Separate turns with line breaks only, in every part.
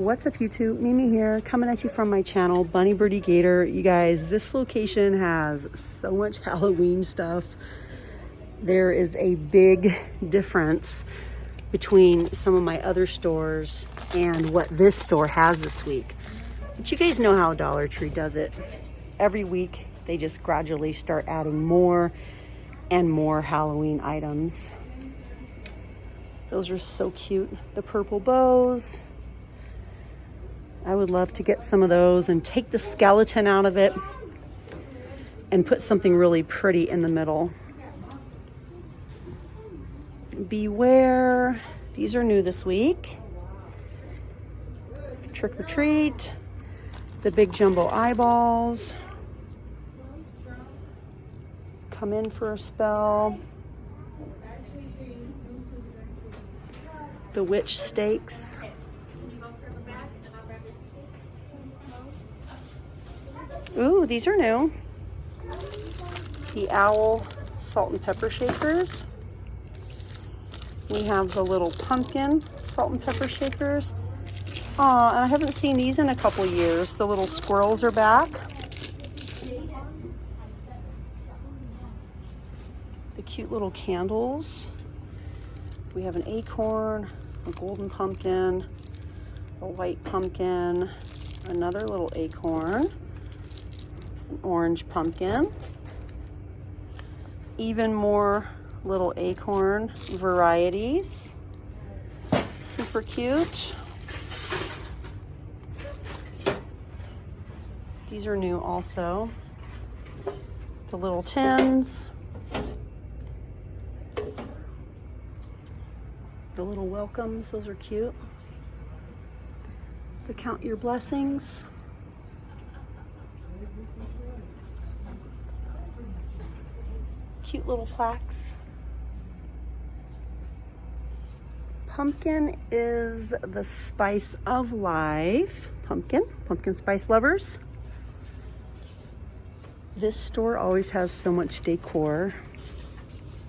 What's up YouTube? Mimi here, coming at you from my channel, Bunny Birdy Gator. You guys, this location has so much Halloween stuff. There is a big difference between some of my other stores and what this store has this week. But you guys know how Dollar Tree does it. Every week, they just gradually start adding more and more Halloween items. Those are so cute. The purple bows. I would love to get some of those and take the skeleton out of it and put something really pretty in the middle. Beware. These are new this week. Trick or treat. The big jumbo eyeballs. Come in for a spell. The witch steaks. Ooh, these are new. The owl salt and pepper shakers. We have the little pumpkin salt and pepper shakers. Aw, and I haven't seen these in a couple years. The little squirrels are back. The cute little candles. We have an acorn, a golden pumpkin, a white pumpkin, another little acorn, an orange pumpkin, even more little acorn varieties. Super cute. These are new also. The little tins. The little welcomes, those are cute. The count your blessings. Cute little plaques. Pumpkin is the spice of life. Pumpkin spice lovers. This store always has so much decor.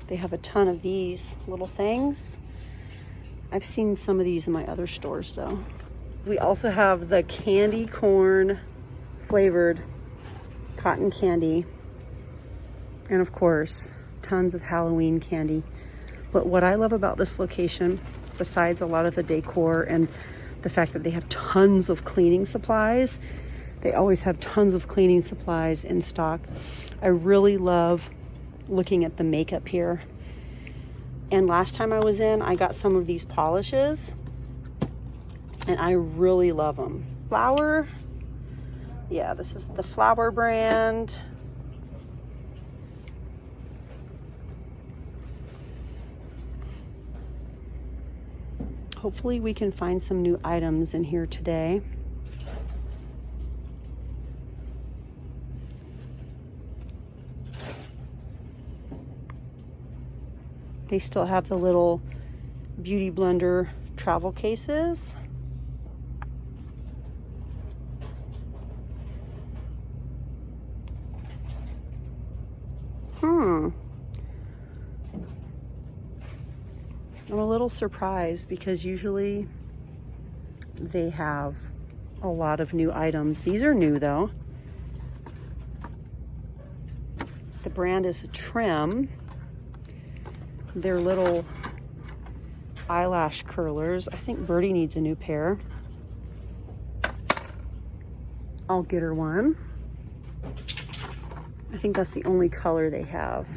They have a ton of these little things. I've seen some of these in my other stores though. We also have the candy corn flavored cotton candy. And of course, tons of Halloween candy. But what I love about this location, besides a lot of the decor and the fact that they have tons of cleaning supplies, they always have tons of cleaning supplies in stock. I really love looking at the makeup here. And last time I was in, I got some of these polishes and I really love them. Flower, yeah, this is the Flower brand. Hopefully we can find some new items in here today. They still have the little Beauty Blender travel cases. I'm a little surprised because usually they have a lot of new items. These are new though. The brand is Trim. They're little eyelash curlers. I think Birdy needs a new pair. I'll get her one. I think that's the only color they have.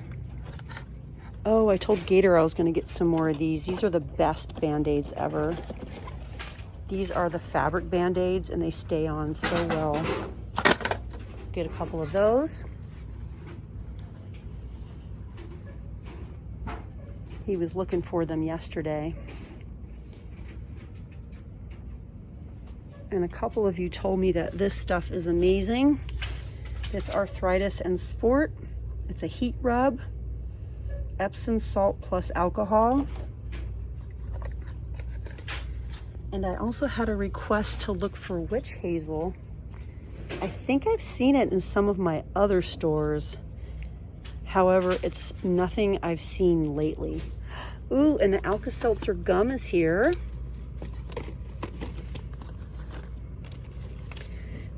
Oh, I told Gator I was going to get some more of these. These are the best Band-Aids ever. These are the fabric Band-Aids and they stay on so well. Get a couple of those. He was looking for them yesterday. And a couple of you told me that this stuff is amazing. This Arthritis and Sport. It's a heat rub. Epsom salt plus alcohol. And I also had a request to look for witch hazel. I think I've seen it in some of my other stores. However, it's nothing I've seen lately. Ooh, and the Alka-Seltzer gum is here.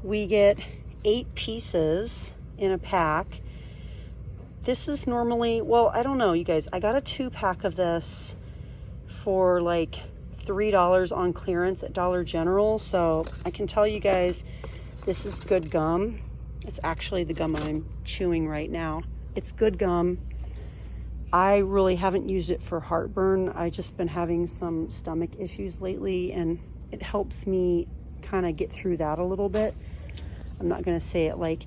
We get 8 pieces in a pack. This is normally, well, I don't know, you guys. I got a 2-pack of this for like $3 on clearance at Dollar General. So I can tell you guys, this is good gum. It's actually the gum I'm chewing right now. It's good gum. I really haven't used it for heartburn. I've just been having some stomach issues lately, and it helps me kind of get through that a little bit. I'm not going to say it like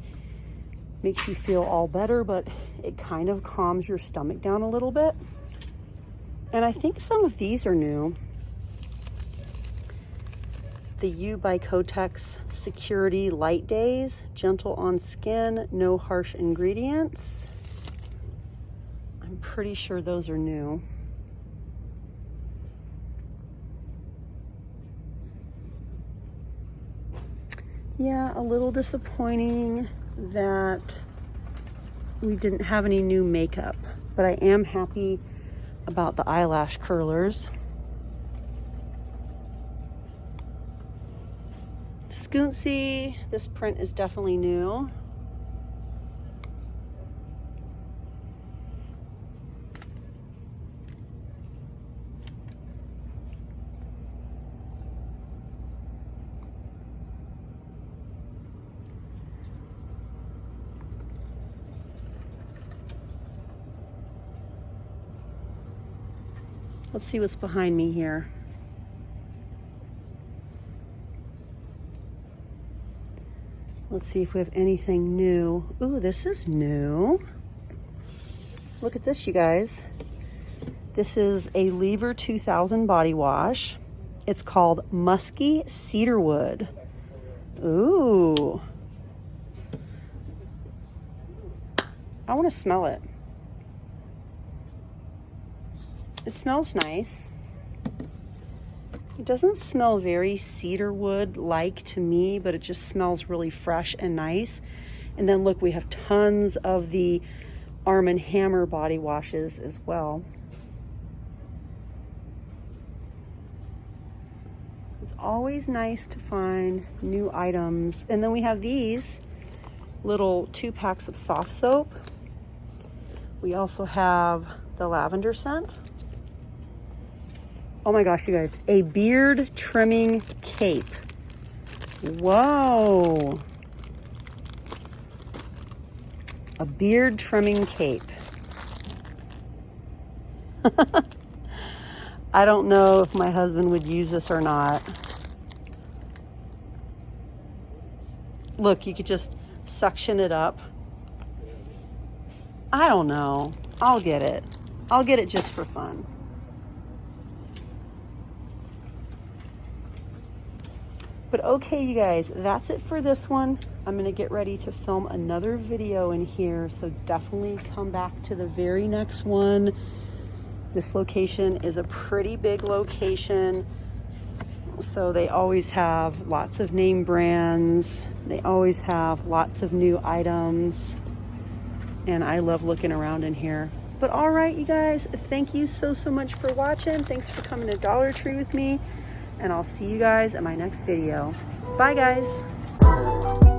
makes you feel all better, but it kind of calms your stomach down a little bit. And I think some of these are new. The U by Kotex Security Light Days, gentle on skin, no harsh ingredients. I'm pretty sure those are new. Yeah, a little disappointing that we didn't have any new makeup, but I am happy about the eyelash curlers. Scooncy, this print is definitely new. Let's see what's behind me here. Let's see if we have anything new. Ooh, this is new. Look at this, you guys. This is a Lever 2000 body wash. It's called Musky Cedarwood. Ooh. I want to smell it. It smells nice. It doesn't smell very cedarwood-like to me, but it just smells really fresh and nice. And then look, we have tons of the Arm & Hammer body washes as well. It's always nice to find new items. And then we have these little 2 packs of soft soap. We also have the lavender scent. Oh my gosh, you guys, a beard trimming cape. Whoa. A beard trimming cape. I don't know if my husband would use this or not. Look, you could just suction it up. I don't know. I'll get it. I'll get it just for fun. But okay, you guys, that's it for this one. I'm gonna get ready to film another video in here, so definitely come back to the very next one. This location is a pretty big location, so they always have lots of name brands. They always have lots of new items, and I love looking around in here. But all right, you guys, thank you so much for watching. Thanks for coming to Dollar Tree with me, and I'll see you guys in my next video. Bye, guys.